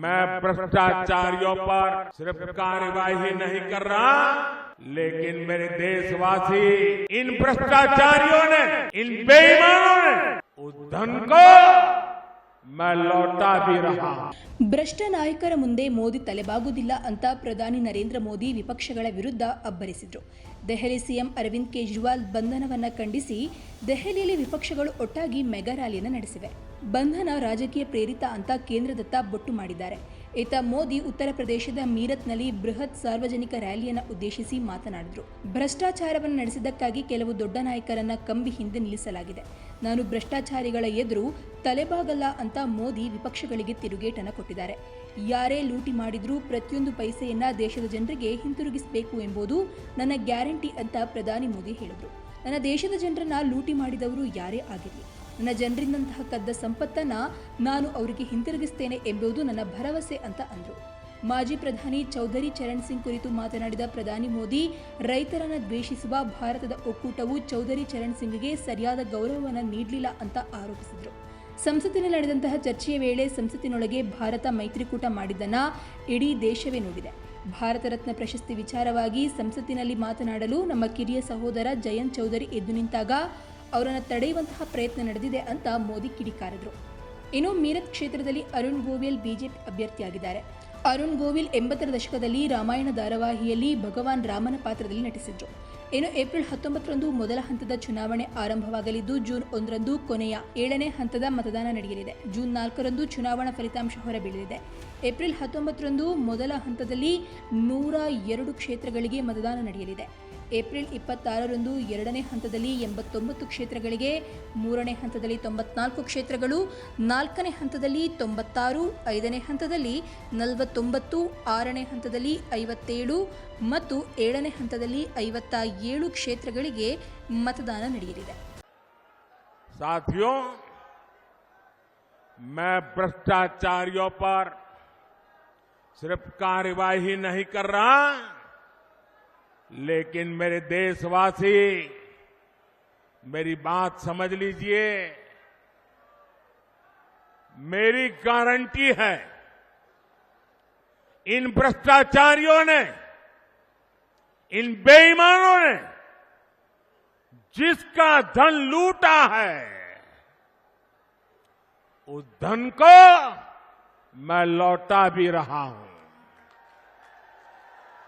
मैं भ्रष्टाचारियों पर सिर्फ कार्यवाही नहीं कर रहा, लेकिन मेरे देशवासी इन भ्रष्टाचारियों ने, इन बेईमानों ने उस धन को मैं लौटा भी रहा। ಭ್ರಷ್ಟ ನಾಯಕರ ಮುಂದೆ ಮೋದಿ ತಲೆಬಾಗುವುದಿಲ್ಲ ಅಂತ ಪ್ರಧಾನಿ ನರೇಂದ್ರ ಮೋದಿ ವಿಪಕ್ಷಗಳ ವಿರುದ್ಧ ಅಬ್ಬರಿಸಿದರು. ದೆಹಲಿ ಸಿಎಂ ಅರವಿಂದ್ ಕೇಜ್ರಿವಾಲ್ ಬಂಧನವನ್ನ ಖಂಡಿಸಿ ದೆಹಲಿಯಲ್ಲಿ ವಿಪಕ್ಷಗಳು ಒಟ್ಟಾಗಿ ಮೆಗಾ ರ್ಯಾಲಿಯನ್ನು ನಡೆಸಿವೆ. ಬಂಧನ ರಾಜಕೀಯ ಪ್ರೇರಿತ ಅಂತ ಕೇಂದ್ರದತ್ತ ಬೊಟ್ಟು ಮಾಡಿದ್ದಾರೆ. ಇತ್ತ ಮೋದಿ ಉತ್ತರ ಪ್ರದೇಶದ ಮೀರತ್ನಲ್ಲಿ ಬೃಹತ್ ಸಾರ್ವಜನಿಕ ರ್ಯಾಲಿಯನ್ನು ಉದ್ದೇಶಿಸಿ ಮಾತನಾಡಿದರು. ಭ್ರಷ್ಟಾಚಾರವನ್ನು ನಡೆಸಿದ್ದಕ್ಕಾಗಿ ಕೆಲವು ದೊಡ್ಡ ನಾಯಕರನ್ನ ಕಂಬಿ ಹಿಂದೆ ನಿಲ್ಲಿಸಲಾಗಿದೆ. ನಾನು ಭ್ರಷ್ಟಾಚಾರಿಗಳ ಎದುರು ತಲೆಬಾಗಲ್ಲ ಅಂತ ಮೋದಿ ವಿಪಕ್ಷಗಳಿಗೆ ತಿರುಗೇಟನ್ನು ಕೊಟ್ಟಿದ್ದಾರೆ. ಯಾರೇ ಲೂಟಿ ಮಾಡಿದ್ರೂ ಪ್ರತಿಯೊಂದು ಪೈಸೆಯನ್ನ ದೇಶದ ಜನರಿಗೆ ಹಿಂತಿರುಗಿಸಬೇಕು ಎಂಬುದು ನನ್ನ ಗ್ಯಾರಂಟಿ ಅಂತ ಪ್ರಧಾನಿ ಮೋದಿ ಹೇಳಿದರು. ನನ್ನ ದೇಶದ ಜನರನ್ನ ಲೂಟಿ ಮಾಡಿದವರು ಯಾರೇ ಆಗಿರಲಿ, ನನ್ನ ಜನರಿಂದಂತಹ ಕದ್ದ ಸಂಪತ್ತನ್ನ ನಾನು ಅವರಿಗೆ ಹಿಂತಿರುಗಿಸ್ತೇನೆ ಎಂಬುದು ನನ್ನ ಭರವಸೆ ಅಂತ ಅಂದರು. ಮಾಜಿ ಪ್ರಧಾನಿ ಚೌಧರಿ ಚರಣ್ ಸಿಂಗ್ ಕುರಿತು ಮಾತನಾಡಿದ ಪ್ರಧಾನಿ ಮೋದಿ, ರೈತರನ್ನ ದ್ವೇಷಿಸುವ ಭಾರತದ ಒಕ್ಕೂಟವು ಚೌಧರಿ ಚರಣ್ ಸಿಂಗ್ಗೆ ಸರಿಯಾದ ಗೌರವವನ್ನು ನೀಡಲಿಲ್ಲ ಅಂತ ಆರೋಪಿಸಿದರು. ಸಂಸತ್ತಿನಲ್ಲಿ ನಡೆದಂತಹ ಚರ್ಚೆಯ ವೇಳೆ ಸಂಸತ್ತಿನೊಳಗೆ ಭಾರತ ಮೈತ್ರಿಕೂಟ ಮಾಡಿದ್ದನ್ನ ಇಡೀ ದೇಶವೇ ನೋಡಿದೆ. ಭಾರತ ರತ್ನ ಪ್ರಶಸ್ತಿ ವಿಚಾರವಾಗಿ ಸಂಸತ್ತಿನಲ್ಲಿ ಮಾತನಾಡಲು ನಮ್ಮ ಕಿರಿಯ ಸಹೋದರ ಜಯಂತ್ ಚೌಧರಿ ಎದ್ದು ನಿಂತಾಗ ಅವರನ್ನು ತಡೆಯುವಂತಹ ಪ್ರಯತ್ನ ನಡೆದಿದೆ ಅಂತ ಮೋದಿ ಕಿಡಿಕಾರಿದರು. ಇನ್ನು ಮೀರತ್ ಕ್ಷೇತ್ರದಲ್ಲಿ ಅರುಣ್ ಗೋವಿಲ್ ಬಿಜೆಪಿ ಅಭ್ಯರ್ಥಿಯಾಗಿದ್ದಾರೆ. ಅರುಣ್ ಗೋವಿಲ್ 80ರ ದಶಕದಲ್ಲಿ ರಾಮಾಯಣ ಧಾರಾವಾಹಿಯಲ್ಲಿ ಭಗವಾನ್ ರಾಮನ ಪಾತ್ರದಲ್ಲಿ ನಟಿಸಿದ್ರು. ಇನ್ನು ಏಪ್ರಿಲ್ 19ರಂದು ಮೊದಲ ಹಂತದ ಚುನಾವಣೆ ಆರಂಭವಾಗಲಿದ್ದು ಜೂನ್ 1ರಂದು ಕೊನೆಯ 7ನೇ ಹಂತದ ಮತದಾನ ನಡೆಯಲಿದೆ. ಜೂನ್ 4ರಂದು ಚುನಾವಣಾ ಫಲಿತಾಂಶ ಹೊರಬೀಳಲಿದೆ. ಏಪ್ರಿಲ್ 19ರಂದು ಮೊದಲ ಹಂತದಲ್ಲಿ 102 ಕ್ಷೇತ್ರಗಳಿಗೆ ಮತದಾನ ನಡೆಯಲಿದೆ. ಏಪ್ರಿಲ್ 26ರಂದು 2ನೇ ಹಂತದಲ್ಲಿ 89 ಕ್ಷೇತ್ರಗಳಿಗೆ, 3ನೇ ಹಂತದಲ್ಲಿ 94 ಕ್ಷೇತ್ರಗಳು, 4ನೇ ಹಂತದಲ್ಲಿ 96, 5ನೇ ಹಂತದಲ್ಲಿ 49, 6ನೇ ಹಂತದಲ್ಲಿ 57 ಮತ್ತು 7ನೇ ಹಂತದಲ್ಲಿ 57 ಕ್ಷೇತ್ರಗಳಿಗೆ ಮತದಾನ ನಡೆಯಲಿದೆ. साथियों, मैं भ्रष्टाचारियों पर सिर्फ कार्यवाही नहीं कर रहा, लेकिन मेरे देशवासी मेरी बात समझ लीजिए, मेरी गारंटी है इन भ्रष्टाचारियों ने, इन बेईमानों ने जिसका धन लूटा है, उस धन को मैं लौटा भी रहा हूं.